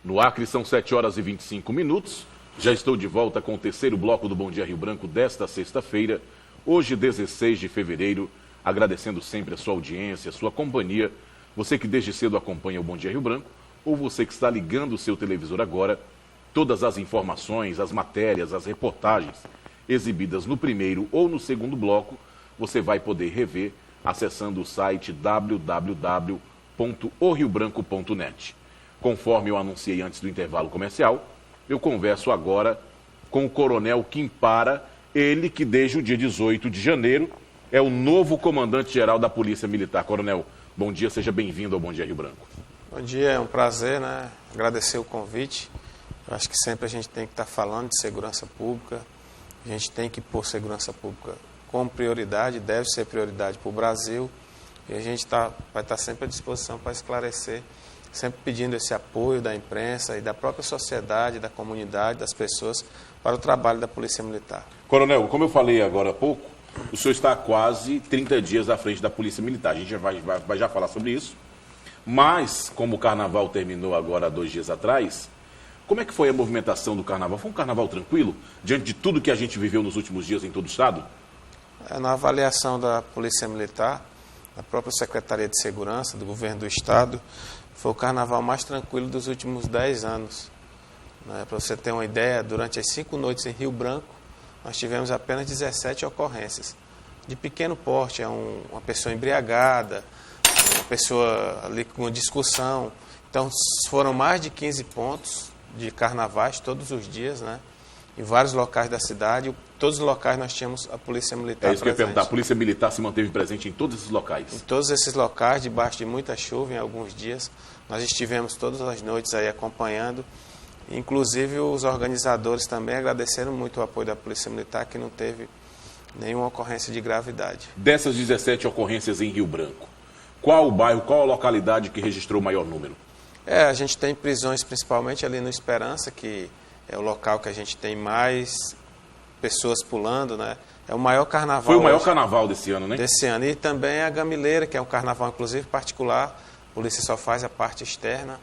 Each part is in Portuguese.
No Acre são 7 horas e 25 minutos. Já estou de volta com o terceiro bloco do Bom Dia Rio Branco desta sexta-feira, hoje 16 de fevereiro, agradecendo sempre a sua audiência, a sua companhia, você que desde cedo acompanha o Bom Dia Rio Branco, ou você que está ligando o seu televisor agora, todas as informações, as matérias, as reportagens exibidas no primeiro ou no segundo bloco, você vai poder rever acessando o site www.oriobranco.net. Conforme eu anunciei antes do intervalo comercial, eu converso agora com o Coronel Quimpara, ele que desde o dia 18 de janeiro é o novo comandante-geral da Polícia Militar. Coronel, bom dia, seja bem-vindo ao Bom Dia Rio Branco. Bom dia, é um prazer, né? Agradecer o convite. Eu acho que sempre a gente tem que estar falando de segurança pública, a gente tem que pôr segurança pública como prioridade, deve ser prioridade para o Brasil, e a gente vai estar sempre à disposição para esclarecer, sempre pedindo esse apoio da imprensa e da própria sociedade, da comunidade, das pessoas, para o trabalho da Polícia Militar. Coronel, como eu falei agora há pouco, o senhor está há quase 30 dias à frente da Polícia Militar. A gente vai já falar sobre isso. Mas, como o Carnaval terminou agora há 2 dias atrás, como é que foi a movimentação do Carnaval? Foi um Carnaval tranquilo, diante de tudo que a gente viveu nos últimos dias em todo o Estado? Na avaliação da Polícia Militar, da própria Secretaria de Segurança, do Governo do Estado, foi o Carnaval mais tranquilo dos últimos 10 anos. Para você ter uma ideia, durante as 5 noites em Rio Branco, nós tivemos apenas 17 ocorrências. De pequeno porte, uma pessoa embriagada, uma pessoa ali com discussão. Então, foram mais de 15 pontos de carnavais todos os dias, né? Em vários locais da cidade. Todos os locais nós tínhamos a Polícia Militar presente. É isso que eu ia perguntar. A Polícia Militar se manteve presente em todos esses locais? Em todos esses locais, debaixo de muita chuva em alguns dias. Nós estivemos todas as noites aí acompanhando. Inclusive, os organizadores também agradeceram muito o apoio da Polícia Militar, que não teve nenhuma ocorrência de gravidade. Dessas 17 ocorrências em Rio Branco, qual o bairro, qual a localidade que registrou o maior número? A gente tem prisões principalmente ali no Esperança, que é o local que a gente tem mais pessoas pulando, né? É o maior carnaval. Foi o maior carnaval desse ano, né? Desse ano. E também a Gamileira, que é um carnaval, inclusive, particular. A polícia só faz a parte externa.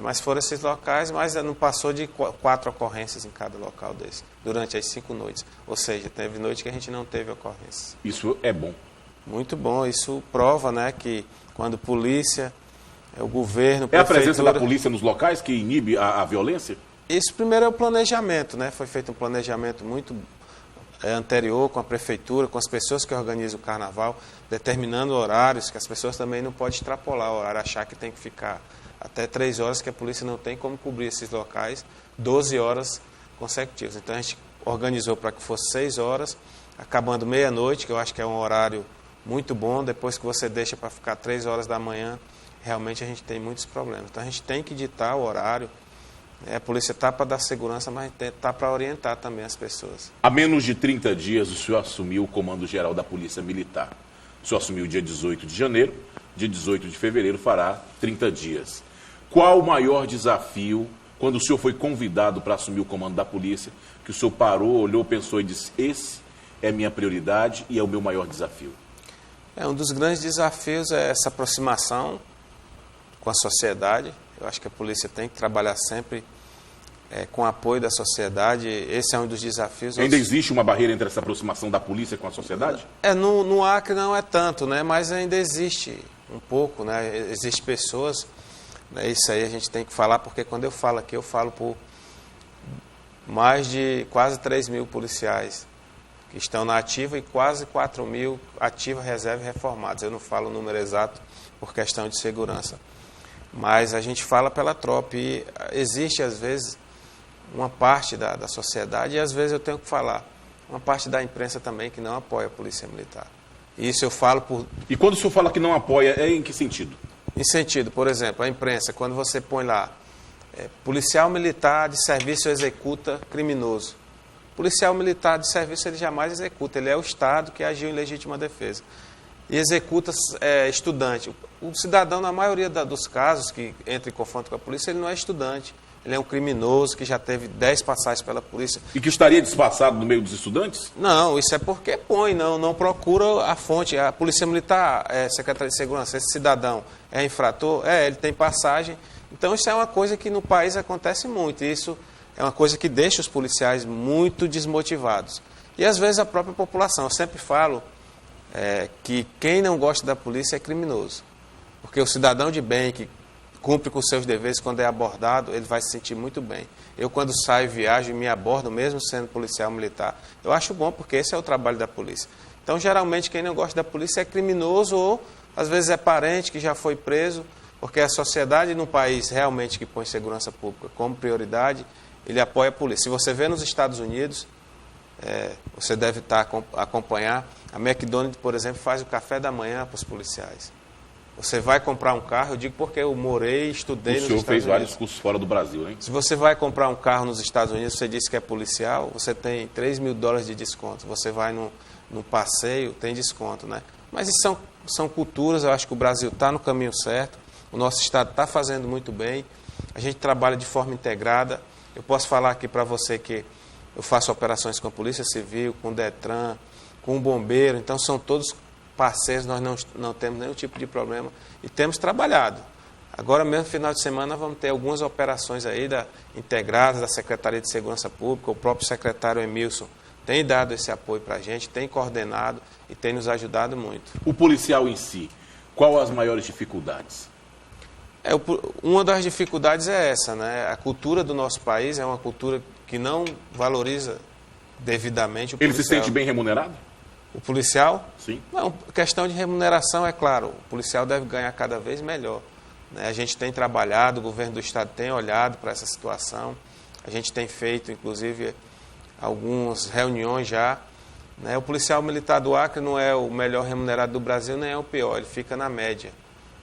Mas foram esses locais, mas não passou de 4 ocorrências em cada local desse, durante as 5 noites. Ou seja, teve noite que a gente não teve ocorrências. Isso é bom. Muito bom. Isso prova, né, que quando polícia, o governo, a presença da polícia nos locais que inibe a violência? Isso primeiro é o planejamento, né? Foi feito um planejamento muito anterior com a prefeitura, com as pessoas que organizam o carnaval, determinando horários, que as pessoas também não podem extrapolar o horário, achar que tem que ficar até 3 horas, que a polícia não tem como cobrir esses locais, 12 horas consecutivas. Então a gente organizou para que fosse 6 horas, acabando meia-noite, que eu acho que é um horário muito bom. Depois que você deixa para ficar 3 horas da manhã, realmente a gente tem muitos problemas. Então a gente tem que ditar o horário. A polícia está para dar segurança, mas está para orientar também as pessoas. Há menos de 30 dias o senhor assumiu o comando geral da Polícia Militar. O senhor assumiu dia 18 de janeiro, dia 18 de fevereiro fará 30 dias. Qual o maior desafio, quando o senhor foi convidado para assumir o comando da polícia, que o senhor parou, olhou, pensou e disse: esse é minha prioridade e é o meu maior desafio? Um dos grandes desafios é essa aproximação com a sociedade. Eu acho que a polícia tem que trabalhar sempre com o apoio da sociedade. Esse é um dos desafios. Ainda existe uma barreira entre essa aproximação da polícia com a sociedade? No Acre não é tanto, né? Mas ainda existe um pouco, né? Existem pessoas, né? Isso aí a gente tem que falar, porque quando eu falo aqui, eu falo por mais de quase 3 mil policiais que estão na ativa e quase 4 mil ativa, reserva e reformados. Eu não falo o número exato por questão de segurança. Mas a gente fala pela tropa e existe, às vezes, uma parte da sociedade, e às vezes eu tenho que falar, uma parte da imprensa também que não apoia a Polícia Militar. E isso eu falo por... E quando o senhor fala que não apoia, é em que sentido? Em sentido, por exemplo, a imprensa, quando você põe lá, policial militar de serviço executa criminoso. Policial militar de serviço ele jamais executa, ele é o Estado que agiu em legítima defesa. E executa estudante. O cidadão, na maioria dos casos que entra em confronto com a polícia, ele não é estudante. Ele é um criminoso que já teve 10 passagens pela polícia. E que estaria disfarçado no meio dos estudantes? Não, isso é porque não procura a fonte. A Polícia Militar, Secretaria de Segurança, esse cidadão é infrator? Ele tem passagem Então isso é uma coisa que no país acontece muito, e isso é uma coisa que deixa os policiais muito desmotivados. E às vezes a própria população. Eu sempre falo que quem não gosta da polícia é criminoso. Porque o cidadão de bem que cumpre com seus deveres, quando é abordado, ele vai se sentir muito bem. Eu, quando saio, viajo e me abordo, mesmo sendo policial militar, eu acho bom, porque esse é o trabalho da polícia. Então, geralmente, quem não gosta da polícia é criminoso ou, às vezes, é parente que já foi preso, porque a sociedade, num país realmente que põe segurança pública como prioridade, ele apoia a polícia. Se você vê nos Estados Unidos, você deve acompanhar, a McDonald's, por exemplo, faz o café da manhã para os policiais. Você vai comprar um carro, eu digo porque eu morei e estudei nos Estados Unidos. O senhor fez vários cursos fora do Brasil, hein? Se você vai comprar um carro nos Estados Unidos, você disse que é policial, você tem $3.000 de desconto. Você vai num passeio, tem desconto, né? Mas isso são culturas, eu acho que o Brasil está no caminho certo, o nosso Estado está fazendo muito bem, a gente trabalha de forma integrada. Eu posso falar aqui para você que eu faço operações com a Polícia Civil, com o Detran, com o Bombeiro, então são todos parceiros, nós não temos nenhum tipo de problema e temos trabalhado. Agora mesmo, no final de semana, vamos ter algumas operações aí integradas da Secretaria de Segurança Pública, o próprio secretário Emilson tem dado esse apoio para a gente, tem coordenado e tem nos ajudado muito. O policial em si, qual as maiores dificuldades? Uma das dificuldades é essa, né? A cultura do nosso país é uma cultura que não valoriza devidamente o policial. Ele se sente bem remunerado? O policial? Sim. Não, questão de remuneração, é claro, o policial deve ganhar cada vez melhor. Né? A gente tem trabalhado, o governo do Estado tem olhado para essa situação, a gente tem feito, inclusive, algumas reuniões já. Né? O policial militar do Acre não é o melhor remunerado do Brasil, nem é o pior, ele fica na média.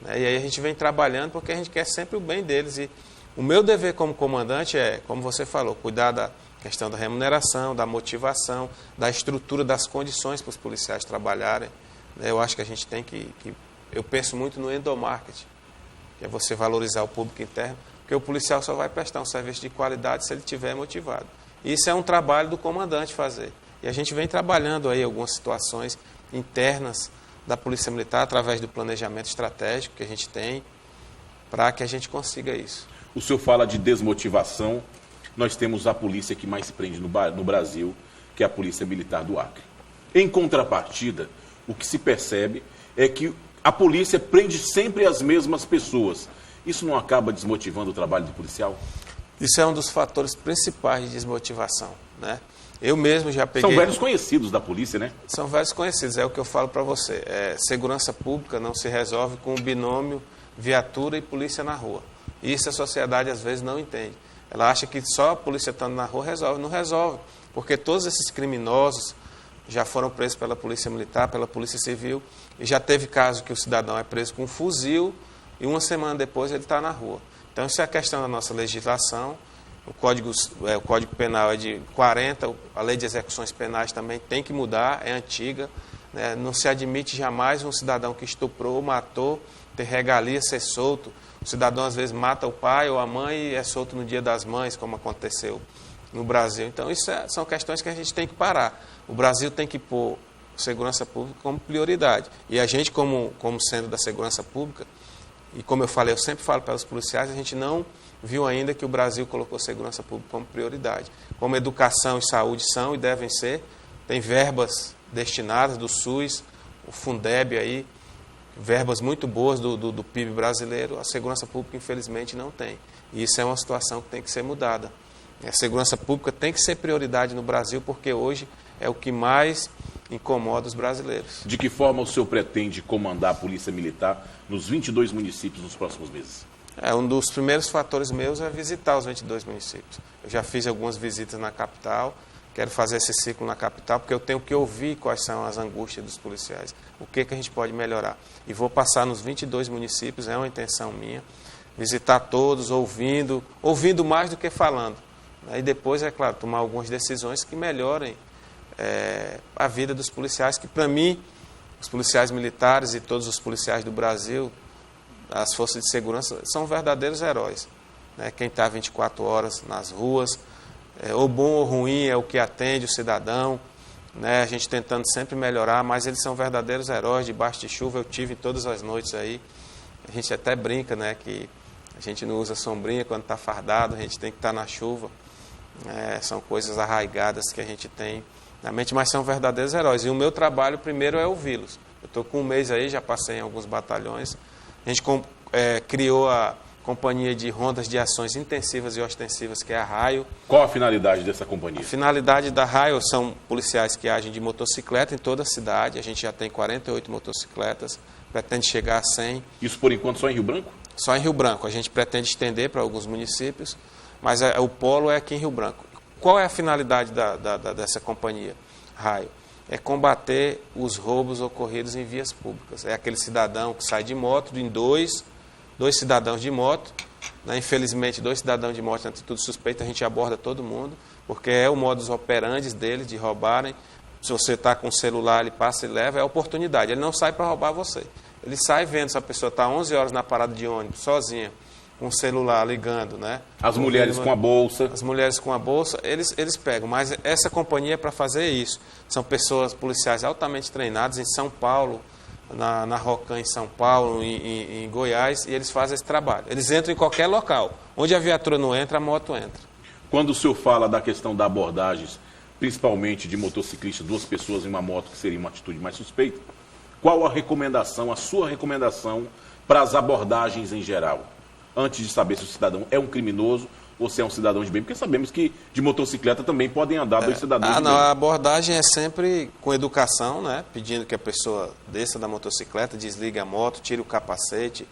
Né? E aí a gente vem trabalhando porque a gente quer sempre o bem deles. E o meu dever como comandante é, como você falou, cuidar da questão da remuneração, da motivação, da estrutura, das condições para os policiais trabalharem. Eu acho que a gente tem que eu penso muito no endomarketing, que é você valorizar o público interno, porque o policial só vai prestar um serviço de qualidade se ele estiver motivado. E isso é um trabalho do comandante fazer. E a gente vem trabalhando aí algumas situações internas da Polícia Militar, através do planejamento estratégico que a gente tem, para que a gente consiga isso. O senhor fala de desmotivação. Nós temos a polícia que mais prende no Brasil, que é a Polícia Militar do Acre. Em contrapartida, o que se percebe é que a polícia prende sempre as mesmas pessoas. Isso não acaba desmotivando o trabalho do policial? Isso é um dos fatores principais de desmotivação, né? Eu mesmo já peguei... São velhos conhecidos da polícia, né? São velhos conhecidos, é o que eu falo para você. Segurança pública não se resolve com o binômio viatura e polícia na rua. E isso a sociedade às vezes não entende. Ela acha que só a polícia estando na rua resolve. Não resolve, porque todos esses criminosos já foram presos pela Polícia Militar, pela Polícia Civil, e já teve caso que o cidadão é preso com um fuzil e uma semana depois ele está na rua. Então, isso é a questão da nossa legislação. O Código Penal é de 40, a Lei de Execuções Penais também tem que mudar, é antiga. Né? Não se admite jamais um cidadão que estuprou, matou, ter regalia, ser solto. O cidadão, às vezes, mata o pai ou a mãe e é solto no Dia das Mães, como aconteceu no Brasil. Então, isso são questões que a gente tem que parar. O Brasil tem que pôr segurança pública como prioridade. E a gente, como sendo da segurança pública, e como eu falei, eu sempre falo para os policiais, a gente não viu ainda que o Brasil colocou segurança pública como prioridade. Como educação e saúde são e devem ser, tem verbas destinadas do SUS, o Fundeb aí, verbas muito boas do PIB brasileiro, a segurança pública, infelizmente, não tem. E isso é uma situação que tem que ser mudada. A segurança pública tem que ser prioridade no Brasil, porque hoje é o que mais incomoda os brasileiros. De que forma o senhor pretende comandar a Polícia Militar nos 22 municípios nos próximos meses? Um dos primeiros fatores meus é visitar os 22 municípios. Eu já fiz algumas visitas na capital, quero fazer esse ciclo na capital, porque eu tenho que ouvir quais são as angústias dos policiais, o que a gente pode melhorar. E vou passar nos 22 municípios, é uma intenção minha, visitar todos, ouvindo mais do que falando. E depois, é claro, tomar algumas decisões que melhorem a vida dos policiais, que para mim, os policiais militares e todos os policiais do Brasil, as forças de segurança, são verdadeiros heróis. Né? Quem está 24 horas nas ruas, ou bom ou ruim, é o que atende o cidadão, né? A gente tentando sempre melhorar, mas eles são verdadeiros heróis. Debaixo de chuva eu tive todas as noites aí. A gente até brinca, né, que A gente não usa sombrinha quando está fardado, a gente tem que estar na chuva. São coisas arraigadas que a gente tem na mente, mas são verdadeiros heróis. E o meu trabalho primeiro é ouvi-los. Eu estou com um mês aí, já passei em alguns batalhões. A gente criou a companhia de rondas de ações intensivas e ostensivas, que é a Raio. Qual a finalidade dessa companhia? A finalidade da Raio são policiais que agem de motocicleta em toda a cidade. A gente já tem 48 motocicletas, pretende chegar a 100. Isso por enquanto só em Rio Branco? Só em Rio Branco. A gente pretende estender para alguns municípios, mas o polo é aqui em Rio Branco. Qual é a finalidade dessa companhia Raio? É combater os roubos ocorridos em vias públicas. É aquele cidadão que sai de moto, em dois cidadãos de moto, né? Infelizmente 2 cidadãos de moto, atitude suspeita, a gente aborda todo mundo, porque é o modus operandi deles de roubarem. Se você está com o celular, ele passa e leva, é a oportunidade. Ele não sai para roubar você. Ele sai vendo se a pessoa está 11 horas na parada de ônibus, sozinha, com o celular ligando, né? As mulheres com a bolsa. As mulheres com a bolsa, eles pegam. Mas essa companhia é para fazer isso. São policiais altamente treinados em São Paulo, na Rocan em São Paulo, em Goiás, e eles fazem esse trabalho. Eles entram em qualquer local. Onde a viatura não entra, a moto entra. Quando o senhor fala da questão da abordagens, principalmente de motociclistas, 2 pessoas em uma moto, que seria uma atitude mais suspeita, qual a sua recomendação para as abordagens em geral? Antes de saber se o cidadão é um criminoso ou se é um cidadão de bem, porque sabemos que de motocicleta também podem andar 2 cidadãos de bem. A abordagem é sempre com educação, né? Pedindo que a pessoa desça da motocicleta, desligue a moto, tire o capacete,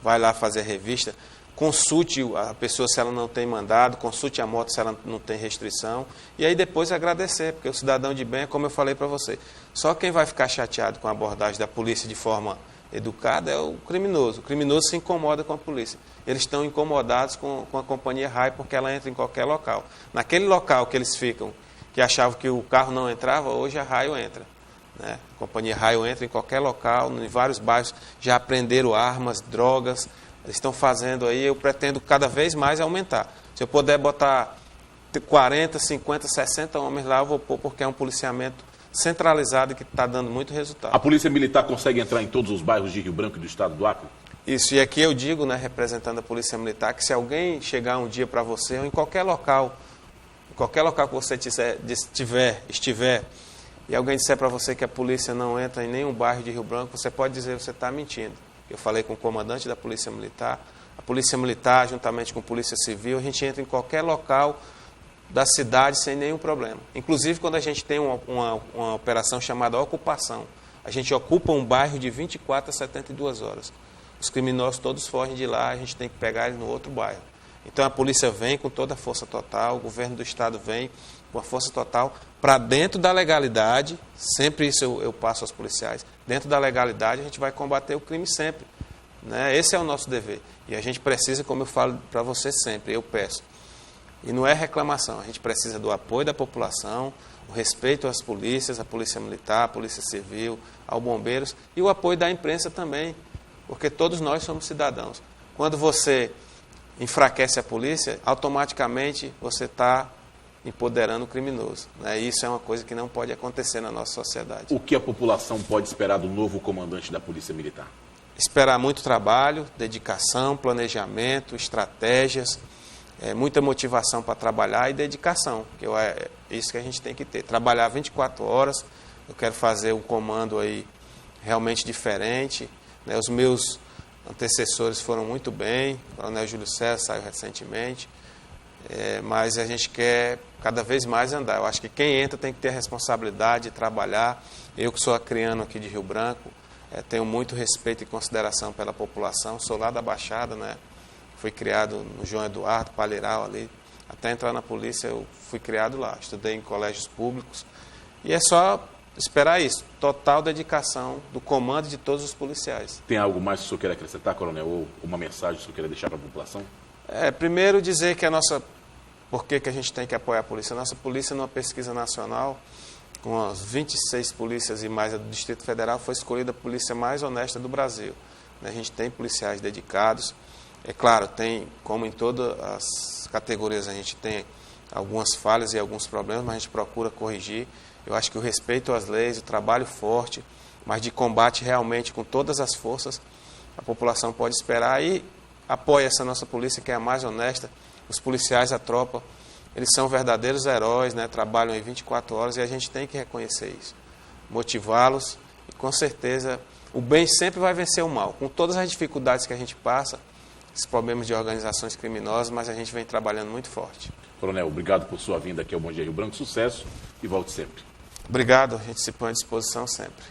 vai lá fazer a revista, consulte a pessoa se ela não tem mandado, consulte a moto se ela não tem restrição, e aí depois agradecer, porque o cidadão de bem é como eu falei para você. Só quem vai ficar chateado com a abordagem da polícia de forma educada é o criminoso. O criminoso se incomoda com a polícia. Eles estão incomodados com a companhia Raio porque ela entra em qualquer local. Naquele local que eles ficam, que achavam que o carro não entrava, hoje a Raio entra, né? A companhia Raio entra em qualquer local, em vários bairros, já apreenderam armas, drogas. Eles estão fazendo aí, eu pretendo cada vez mais aumentar. Se eu puder botar 40, 50, 60 homens lá, eu vou pôr, porque é um policiamento centralizado que está dando muito resultado. A Polícia Militar consegue entrar em todos os bairros de Rio Branco e do estado do Acre? Isso, e aqui eu digo, né, representando a Polícia Militar, que se alguém chegar um dia para você, ou em qualquer local que você estiver, e alguém disser para você que a polícia não entra em nenhum bairro de Rio Branco, você pode dizer que você está mentindo. Eu falei com o comandante da Polícia Militar, a Polícia Militar, juntamente com a Polícia Civil, a gente entra em qualquer local da cidade sem nenhum problema. Inclusive quando a gente tem uma operação chamada ocupação, a gente ocupa um bairro de 24 a 72 horas. Os criminosos todos fogem de lá, a gente tem que pegar eles no outro bairro. Então a polícia vem com toda a força total, o governo do estado vem com a força total para dentro da legalidade, sempre isso eu passo aos policiais, dentro da legalidade a gente vai combater o crime sempre, né? Esse é o nosso dever. E a gente precisa, como eu falo para você sempre, eu peço, e não é reclamação, a gente precisa do apoio da população, o respeito às polícias, à Polícia Militar, à Polícia Civil, aos bombeiros e o apoio da imprensa também, porque todos nós somos cidadãos. Quando você enfraquece a polícia, automaticamente você está empoderando o criminoso, né? Isso é uma coisa que não pode acontecer na nossa sociedade. O que a população pode esperar do novo comandante da Polícia Militar? Esperar muito trabalho, dedicação, planejamento, estratégias, muita motivação para trabalhar e dedicação, que é isso que a gente tem que ter. Trabalhar 24 horas, eu quero fazer um comando aí realmente diferente, né? Os meus antecessores foram muito bem, o Coronel Júlio César saiu recentemente, mas a gente quer cada vez mais andar. Eu acho que quem entra tem que ter a responsabilidade de trabalhar. Eu que sou acriano aqui de Rio Branco, tenho muito respeito e consideração pela população, sou lá da Baixada, né? Fui criado no João Eduardo, Palheiral ali, até entrar na polícia eu fui criado lá, estudei em colégios públicos, e é só esperar isso, total dedicação do comando de todos os policiais. Tem algo mais que o senhor queira acrescentar, coronel, ou uma mensagem que o senhor queira deixar para a população? Primeiro dizer que por que a gente tem que apoiar a polícia? A nossa polícia, numa pesquisa nacional, com as 26 polícias e mais a do Distrito Federal, foi escolhida a polícia mais honesta do Brasil. A gente tem policiais dedicados, é claro, tem, como em todas as categorias, a gente tem algumas falhas e alguns problemas, mas a gente procura corrigir. Eu acho que o respeito às leis, o trabalho forte, mas de combate realmente com todas as forças, a população pode esperar. E apoie essa nossa polícia, que é a mais honesta. Os policiais, a tropa, eles são verdadeiros heróis, né? Trabalham em 24 horas e a gente tem que reconhecer isso. Motivá-los e, com certeza, o bem sempre vai vencer o mal. Com todas as dificuldades que a gente passa, esses problemas de organizações criminosas, mas a gente vem trabalhando muito forte. Coronel, obrigado por sua vinda aqui ao Bom Dia Rio Branco. Sucesso e volte sempre. Obrigado, a gente se põe à disposição sempre.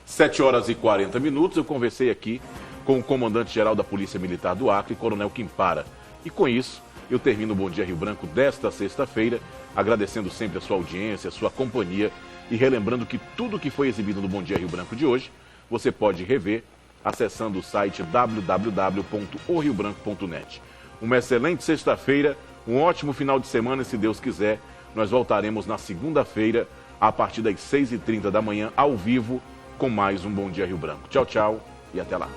7h40. Eu conversei aqui com o comandante-geral da Polícia Militar do Acre, Coronel Quimpara. E com isso, eu termino o Bom Dia Rio Branco desta sexta-feira, agradecendo sempre a sua audiência, a sua companhia e relembrando que tudo que foi exibido no Bom Dia Rio Branco de hoje, você pode rever acessando o site www.oriobranco.net. Uma excelente sexta-feira, um ótimo final de semana e, se Deus quiser, nós voltaremos na segunda-feira, a partir das 6h30 da manhã, ao vivo, com mais um Bom Dia Rio Branco. Tchau, tchau e até lá.